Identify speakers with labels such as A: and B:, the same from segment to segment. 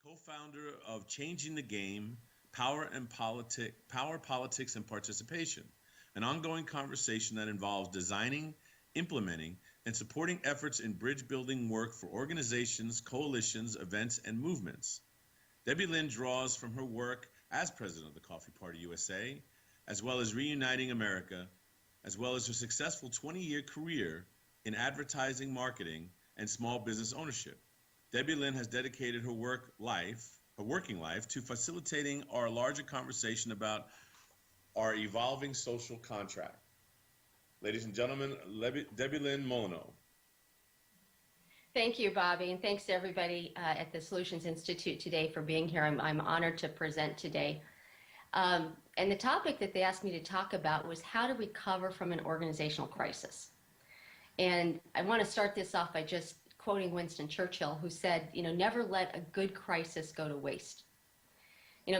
A: co-founder of Changing the Game, Power, Politics, and Participation, an ongoing conversation that involves designing, implementing, and supporting efforts in bridge-building work for organizations, coalitions, events, and movements. Debilyn draws from her work as president of the Coffee Party USA, as well as Reuniting America, as well as her successful 20-year career in advertising, marketing, and small business ownership. Debilyn has dedicated her working life to facilitating our larger conversation about our evolving social contract. Ladies and gentlemen, Debilyn Molineaux.
B: Thank you, Bobby, and thanks to everybody at the Solutions Institute today for being here. I'm honored to present today. And the topic that they asked me to talk about was how to recover from an organizational crisis. And I want to start this off by just quoting Winston Churchill, who said, never let a good crisis go to waste.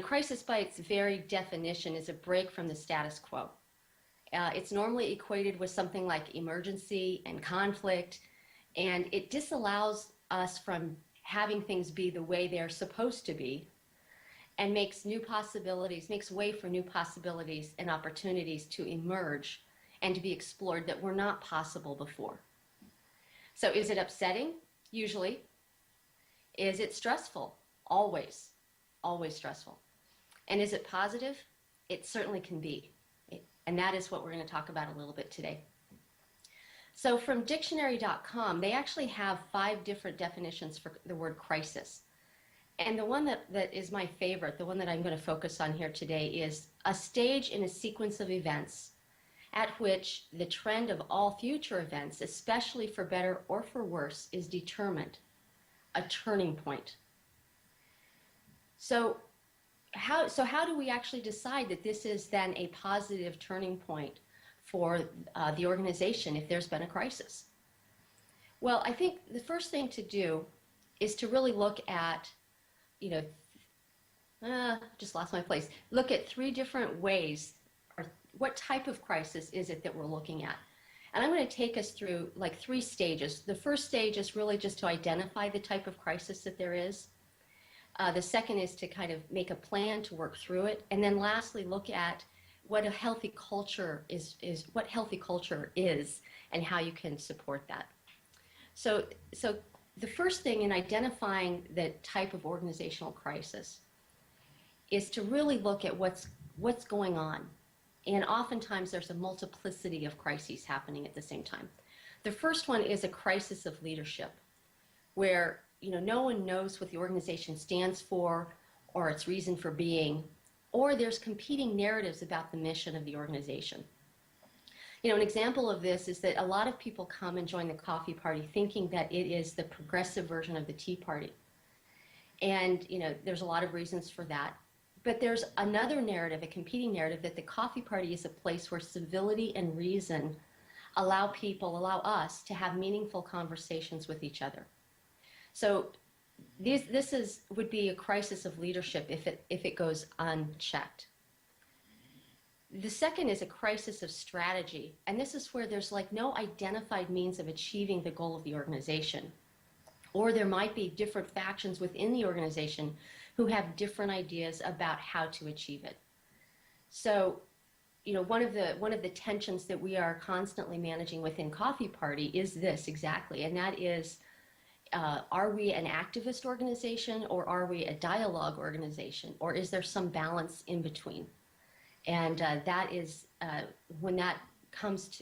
B: Crisis by its very definition is a break from the status quo. It's normally equated with something like emergency and conflict, and it disallows us from having things be the way they're supposed to be, and makes way for new possibilities and opportunities to emerge and to be explored that were not possible before. So is it upsetting? Usually. Is it stressful? Always. Always stressful. And is it positive? It certainly can be. And that is what we're going to talk about a little bit today. So from dictionary.com, they actually have 5 different definitions for the word crisis. And the one that is my favorite, the one that I'm going to focus on here today, is a stage in a sequence of events at which the trend of all future events, especially for better or for worse, is determined, a turning point. So how do we actually decide that this is then a positive turning point for the organization if there's been a crisis? Well, I think the first thing to do is to really look at, just lost my place, look at 3 different ways. What type of crisis is it that we're looking at? And I'm going to take us through 3 stages. The first stage is really just to identify the type of crisis that there is. The second is to kind of make a plan to work through it. And then lastly, look at what a healthy culture is and how you can support that. So the first thing in identifying the type of organizational crisis is to really look at what's going on. And oftentimes there's a multiplicity of crises happening at the same time. The first one is a crisis of leadership, where no one knows what the organization stands for or its reason for being, or there's competing narratives about the mission of the organization. An example of this is that a lot of people come and join the Coffee Party thinking that it is the progressive version of the Tea Party. And there's a lot of reasons for that. But there's another narrative, a competing narrative, that the Coffee Party is a place where civility and reason allow us to have meaningful conversations with each other. So this would be a crisis of leadership if it goes unchecked. The second is a crisis of strategy, and this is where there's no identified means of achieving the goal of the organization. Or there might be different factions within the organization who have different ideas about how to achieve it. So, one of the tensions that we are constantly managing within Coffee Party is this exactly, and that is, are we an activist organization, or are we a dialogue organization, or is there some balance in between? And that is when that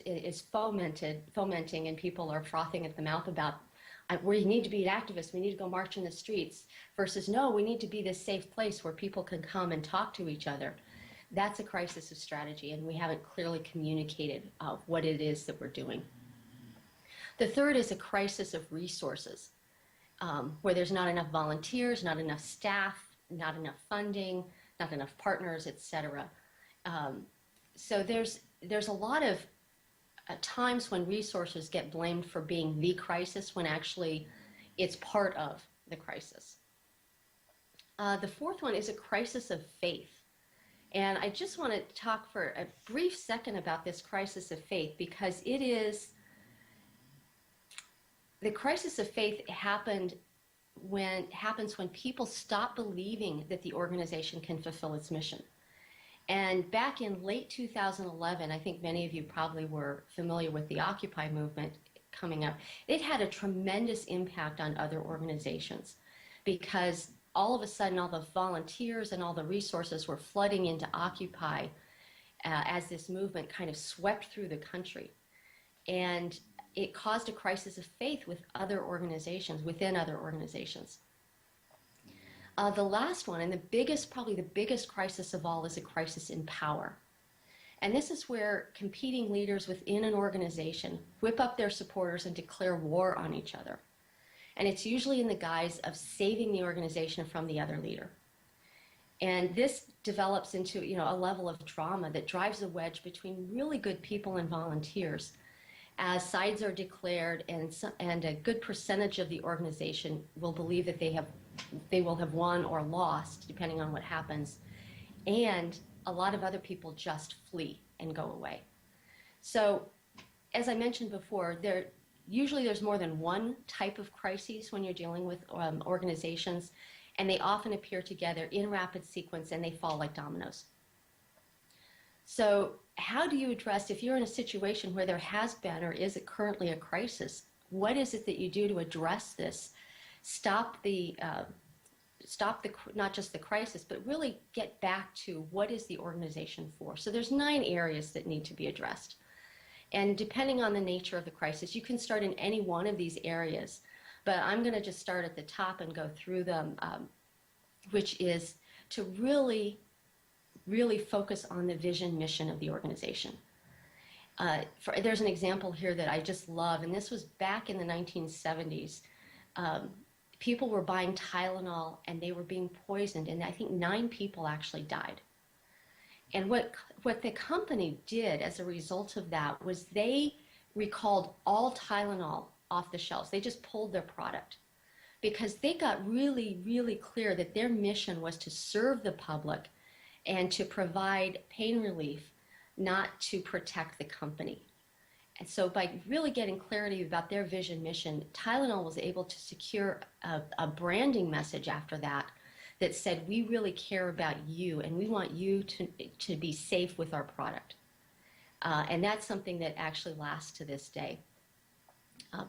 B: is fomenting, and people are frothing at the mouth about, we need to be an activist, we need to go march in the streets, versus no, we need to be this safe place where people can come and talk to each other. That's a crisis of strategy, and we haven't clearly communicated what it is that we're doing. The third is a crisis of resources, where there's not enough volunteers, not enough staff, not enough funding, not enough partners, etc. So there's a lot of times when resources get blamed for being the crisis when actually it's part of the crisis. The fourth one is a crisis of faith. And I just want to talk for a brief second about this crisis of faith, because the crisis of faith happened happens when people stop believing that the organization can fulfill its mission. And back in late 2011, I think many of you probably were familiar with the Occupy movement coming up. It had a tremendous impact on other organizations because all of a sudden all the volunteers and all the resources were flooding into Occupy as this movement kind of swept through the country. And it caused a crisis of faith with other organizations, within other organizations. The last one, and probably the biggest crisis of all, is a crisis in power. And this is where competing leaders within an organization whip up their supporters and declare war on each other. And it's usually in the guise of saving the organization from the other leader. And this develops into, a level of drama that drives a wedge between really good people and volunteers as sides are declared, and a good percentage of the organization will believe that they will have won or lost, depending on what happens. And a lot of other people just flee and go away. So, as I mentioned before, usually there's more than one type of crises when you're dealing with organizations, and they often appear together in rapid sequence and they fall like dominoes. So how do you address, if you're in a situation where there has been or is currently a crisis, what is it that you do to address this? Stop not just the crisis, but really get back to what is the organization for. So there's 9 areas that need to be addressed. And depending on the nature of the crisis, you can start in any one of these areas. But I'm going to just start at the top and go through them, which is to really focus on the vision mission of the organization. There's an example here that I just love, and this was back in the 1970s. People were buying Tylenol and they were being poisoned, and I think 9 people actually died. And what the company did as a result of that was they recalled all Tylenol off the shelves. They just pulled their product because they got really, really clear that their mission was to serve the public and to provide pain relief, not to protect the company. And so by really getting clarity about their vision mission, Tylenol was able to secure a branding message after that said, we really care about you and we want you to be safe with our product. And that's something that actually lasts to this day.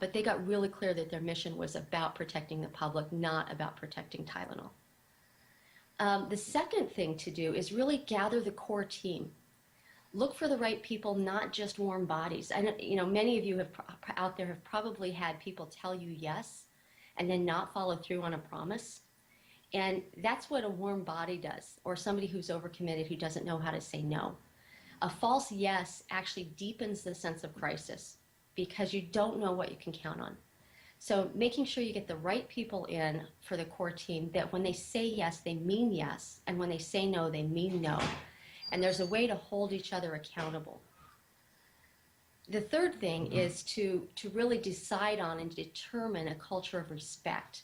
B: But they got really clear that their mission was about protecting the public, not about protecting Tylenol. The second thing to do is really gather the core team. Look for the right people, not just warm bodies. I know, many of you out there have probably had people tell you yes and then not follow through on a promise. And that's what a warm body does, or somebody who's overcommitted who doesn't know how to say no. A false yes actually deepens the sense of crisis because you don't know what you can count on. So making sure you get the right people in for the core team, that when they say yes, they mean yes, and when they say no, they mean no. And there's a way to hold each other accountable. The third thing is to really decide on and determine a culture of respect.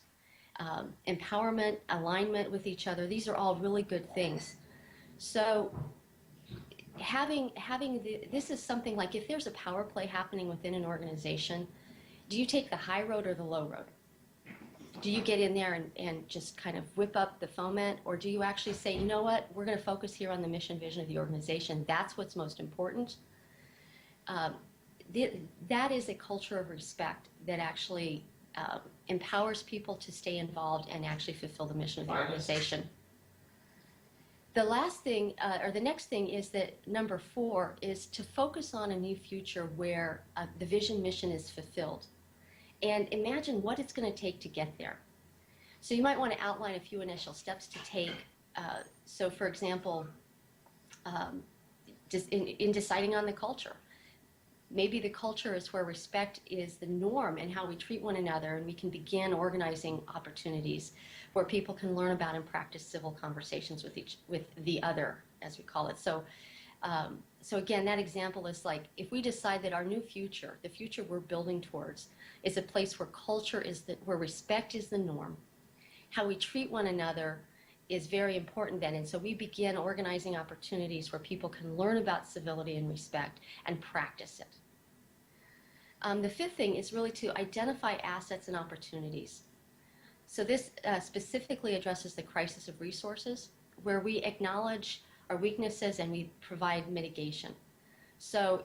B: Empowerment, alignment with each other, these are all really good things. So this is something like, if there's a power play happening within an organization, do you take the high road or the low road? Do you get in there and just kind of whip up the foment, or do you actually say, you know what, we're going to focus here on the mission vision of the organization. That's what's most important. That is a culture of respect that actually empowers people to stay involved and actually fulfill the mission of the organization. The last thing, or the next thing, is that number 4 is to focus on a new future where the vision mission is fulfilled. And imagine what it's going to take to get there. So you might want to outline a few initial steps to take. So for example, in deciding on the culture, maybe the culture is where respect is the norm and how we treat one another, and we can begin organizing opportunities where people can learn about and practice civil conversations with the other, as we call it. So again, that example is like, if we decide that our new future, the future we're building towards, is a place where where respect is the norm, how we treat one another is very important then. And so we begin organizing opportunities where people can learn about civility and respect and practice it. The 5th thing is really to identify assets and opportunities. So this specifically addresses the crisis of resources, where we acknowledge our weaknesses and we provide mitigation. So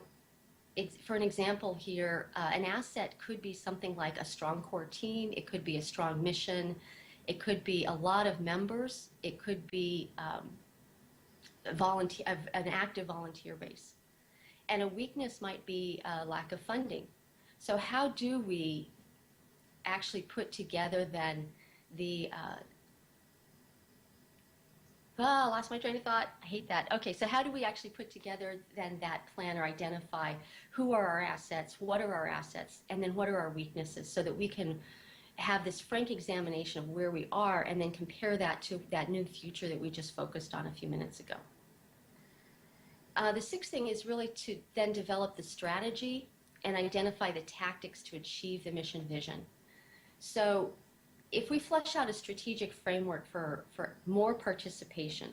B: it's, for an example here, an asset could be something like a strong core team, it could be a strong mission, it could be a lot of members, it could be an active volunteer base. And a weakness might be a lack of funding. So how do we actually put together then the lost my train of thought. I hate that. Okay, so how do we actually put together then that plan, or identify who are our assets, what are our assets, and then what are our weaknesses, so that we can have this frank examination of where we are and then compare that to that new future that we just focused on a few minutes ago. The sixth thing is really to then develop the strategy and identify the tactics to achieve the mission vision. So if we flesh out a strategic framework for more participation,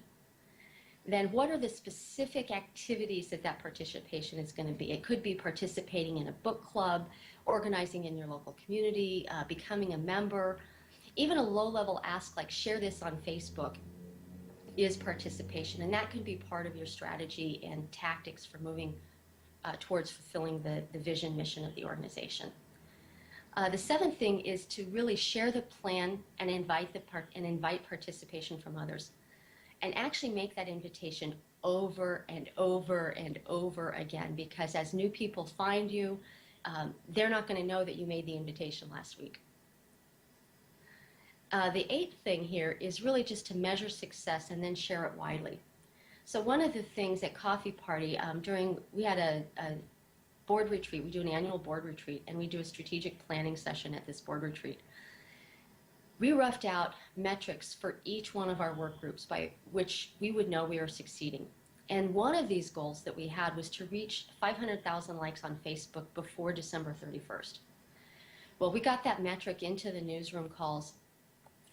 B: then what are the specific activities that participation is going to be? It could be participating in a book club, organizing in your local community, becoming a member. Even a low-level ask like share this on Facebook is participation, and that can be part of your strategy and tactics for moving towards fulfilling the vision mission of the organization. The seventh thing is to really share the plan and invite participation from others, and actually make that invitation over and over and over again, because as new people find you, they're not going to know that you made the invitation last week. The eighth thing here is really just to measure success and then share it widely. So one of the things at Coffee Party, we had a board retreat. We do an annual board retreat, and we do a strategic planning session at this board retreat. We roughed out metrics for each one of our work groups by which we would know we are succeeding. And one of these goals that we had was to reach 500,000 likes on Facebook before December 31st. Well, we got that metric into the newsroom calls,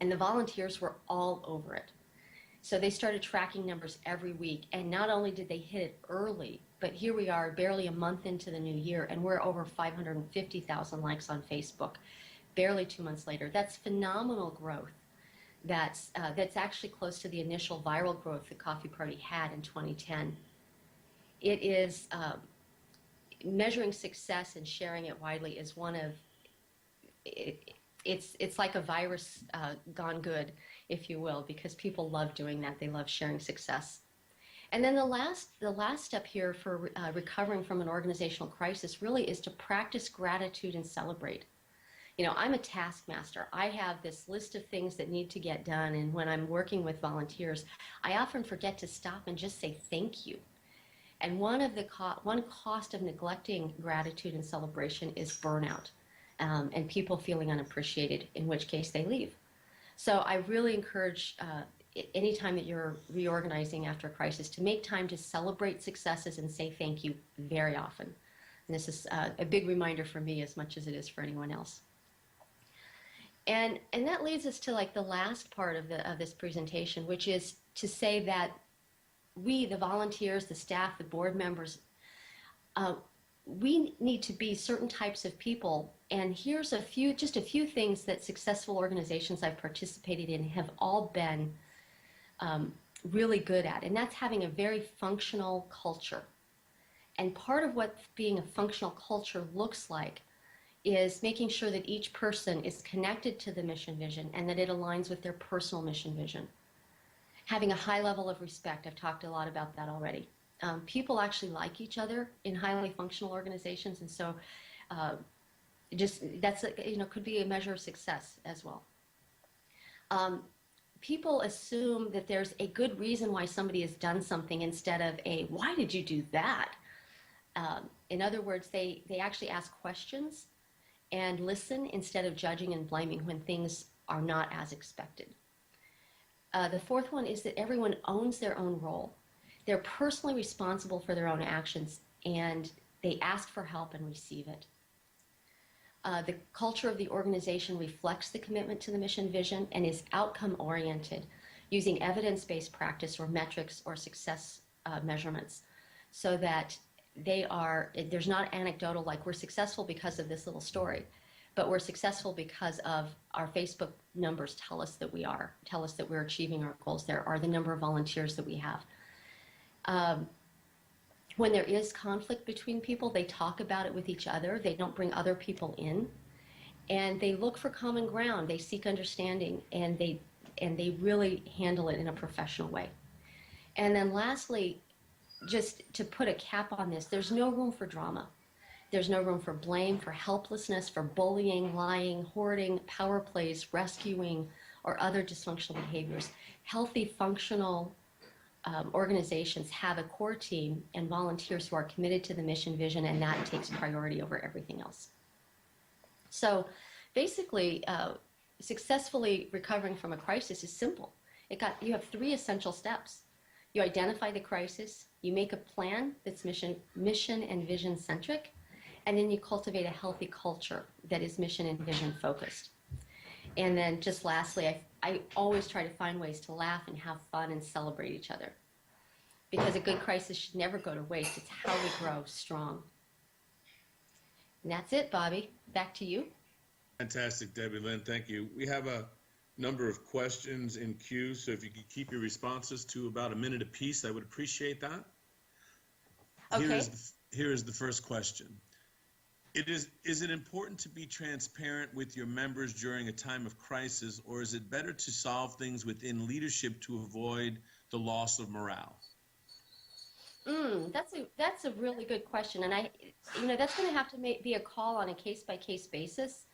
B: and the volunteers were all over it. So they started tracking numbers every week, and not only did they hit it early, but here we are barely a month into the new year, and we're over 550,000 likes on Facebook barely 2 months later. That's phenomenal growth. That's actually close to the initial viral growth the Coffee Party had in 2010. It is measuring success and sharing it widely is one of it's like a virus gone good, if you will, because people love doing that. They love sharing success. And then the last step here for recovering from an organizational crisis really is to practice gratitude and celebrate. You know, I'm a taskmaster. I have this list of things that need to get done, and when I'm working with volunteers, I often forget to stop and just say thank you. And one cost of neglecting gratitude and celebration is burnout, and people feeling unappreciated, in which case they leave. So I really encourage anytime that you're reorganizing after a crisis to make time to celebrate successes and say thank you very often. And this is a big reminder for me as much as it is for anyone else. And that leads us to like the last part of this presentation, which is to say that we, the volunteers, the staff, the board members, we need to be certain types of people. And here's just a few things that successful organizations I've participated in have all been really good at, and that's having a very functional culture. And part of what being a functional culture looks like is making sure that each person is connected to the mission vision and that it aligns with their personal mission vision. Having a high level of respect, I've talked a lot about that already. People actually like each other in highly functional organizations, and so that's could be a measure of success as well. People assume that there's a good reason why somebody has done something instead of a why did you do that? In other words, they actually ask questions and listen instead of judging and blaming when things are not as expected. The fourth one is that everyone owns their own role. They're personally responsible for their own actions, and they ask for help and receive it. The culture of the organization reflects the commitment to the mission vision and is outcome-oriented, using evidence-based practice or metrics or success measurements, so that there's not anecdotal, like we're successful because of this little story, but we're successful because of our Facebook numbers tell us that we're achieving our goals. There are the number of volunteers that we have. When there is conflict between people, they talk about it with each other. They don't bring other people in, and they look for common ground. They seek understanding, and they really handle it in a professional way. And then lastly, just to put a cap on this, there's no room for drama. There's no room for blame, for helplessness, for bullying, lying, hoarding, power plays, rescuing, or other dysfunctional behaviors. Healthy, functional organizations have a core team and volunteers who are committed to the mission vision, and that takes priority over everything else. So basically, successfully recovering from a crisis is simple. You have 3 essential steps. You identify the crisis, you make a plan that's mission and vision centric, and then you cultivate a healthy culture that is mission and vision focused. And then just lastly, I always try to find ways to laugh and have fun and celebrate each other, because a good crisis should never go to waste. It's how we grow strong. And that's it, Bobby. Back to you.
A: Fantastic, Debilyn. Thank you. We have a number of questions in queue, so if you could keep your responses to about a minute apiece, I would appreciate that.
B: Okay.
A: Here is the first question. Is it important to be transparent with your members during a time of crisis, or is it better to solve things within leadership to avoid the loss of morale?
B: That's a really good question, and that's going to have to be a call on a case-by-case basis.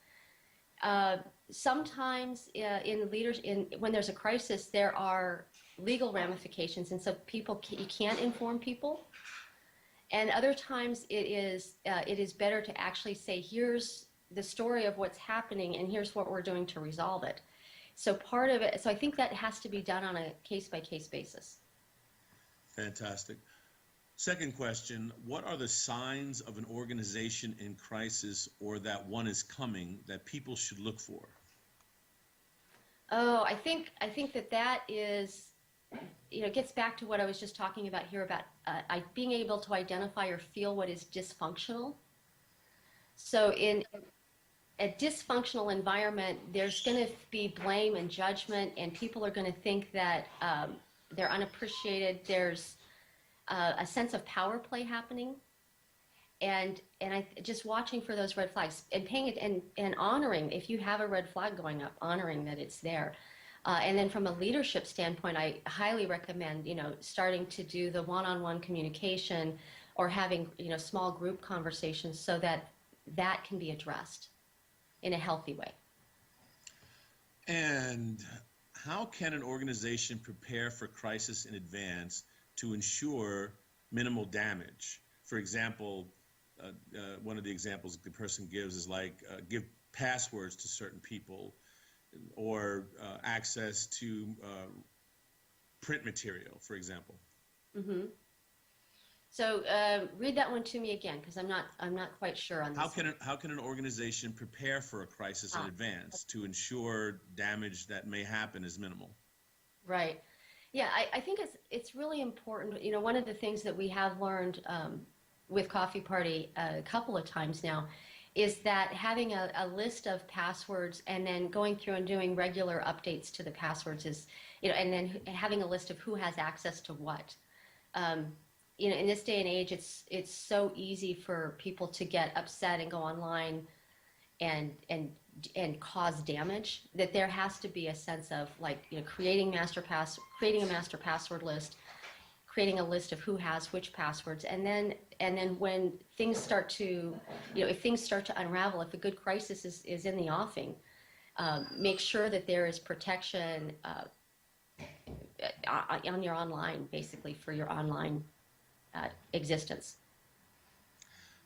B: Sometimes when there's a crisis, there are legal ramifications, and so you can't inform people. And other times it is better to actually say, here's the story of what's happening, and here's what we're doing to resolve it. So I think that has to be done on a case-by-case basis.
A: Fantastic. Second question, what are the signs of an organization in crisis or that one is coming that people should look for?
B: Oh, I think that is, gets back to what I was just talking about here about being able to identify or feel what is dysfunctional. So in a dysfunctional environment, there's going to be blame and judgment, and people are going to think that they're unappreciated. There's a sense of power play happening, and I just watching for those red flags and paying it and honoring if you have a red flag going up, honoring that it's there. And then from a leadership standpoint, I highly recommend, starting to do the one-on-one communication or having, small group conversations so that can be addressed in a healthy way.
A: And how can an organization prepare for crisis in advance to ensure minimal damage? For example, one of the examples the person gives is give passwords to certain people, or access to print material, for example.
B: Mm-hmm. So read that one to me again, because I'm not quite sure on this.
A: How can an organization prepare for a crisis in advance to ensure damage that may happen is minimal?
B: Right. Yeah, I think it's really important. One of the things that we have learned with Coffee Party a couple of times now is that having a list of passwords and then going through and doing regular updates to the passwords is, and then having a list of who has access to what. In this day and age, it's so easy for people to get upset and go online and cause damage that there has to be a sense of creating a master password list, creating a list of who has which passwords, and then when things start to, if things start to unravel, if a good crisis is in the offing, make sure that there is protection on your online, basically for your online existence.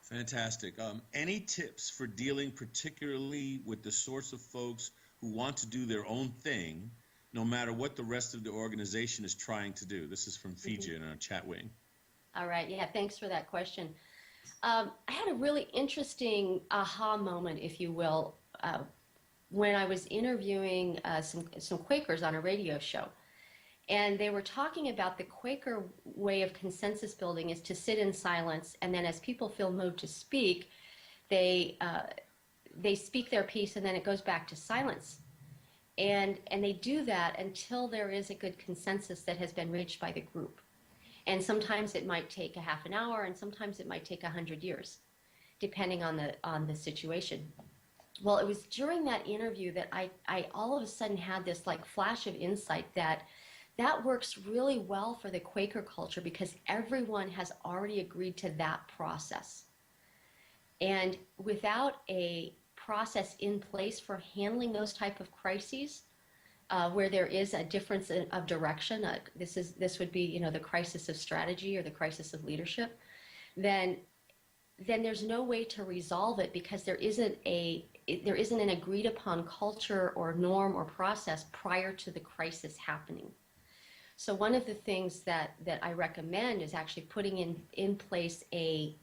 A: Fantastic. Any tips for dealing particularly with the sorts of folks who want to do their own thing, no matter what the rest of the organization is trying to do? This is from Fiji in our chat wing. All
B: right. Yeah, thanks for that question. I had a really interesting aha moment, if you will, when I was interviewing some Quakers on a radio show. And they were talking about the Quaker way of consensus building is to sit in silence, and then as people feel moved to speak, they they speak their piece and then it goes back to silence. And they do that until there is a good consensus that has been reached by the group. And sometimes it might take a half an hour, and sometimes it might take 100 years, depending on the situation. Well, it was during that interview that I all of a sudden had this like flash of insight that works really well for the Quaker culture because everyone has already agreed to that process. And without a process in place for handling those type of crises, where there is a difference of direction, this would be, you know, the crisis of strategy or the crisis of leadership, then there's no way to resolve it because there isn't an agreed upon culture or norm or process prior to the crisis happening. So one of the things that I recommend is actually putting in place a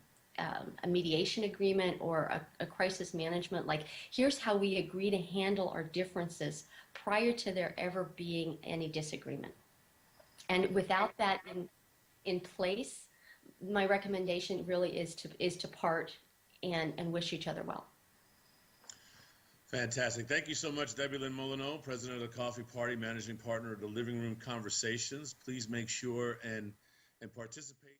B: mediation agreement or a crisis management, like here's how we agree to handle our differences prior to there ever being any disagreement. And without that in place, my recommendation really is to part and wish each other well.
A: Fantastic. Thank you so much, Debilyn Molineaux, President of the Coffee Party, Managing Partner of the Living Room Conversations. Please make sure and participate.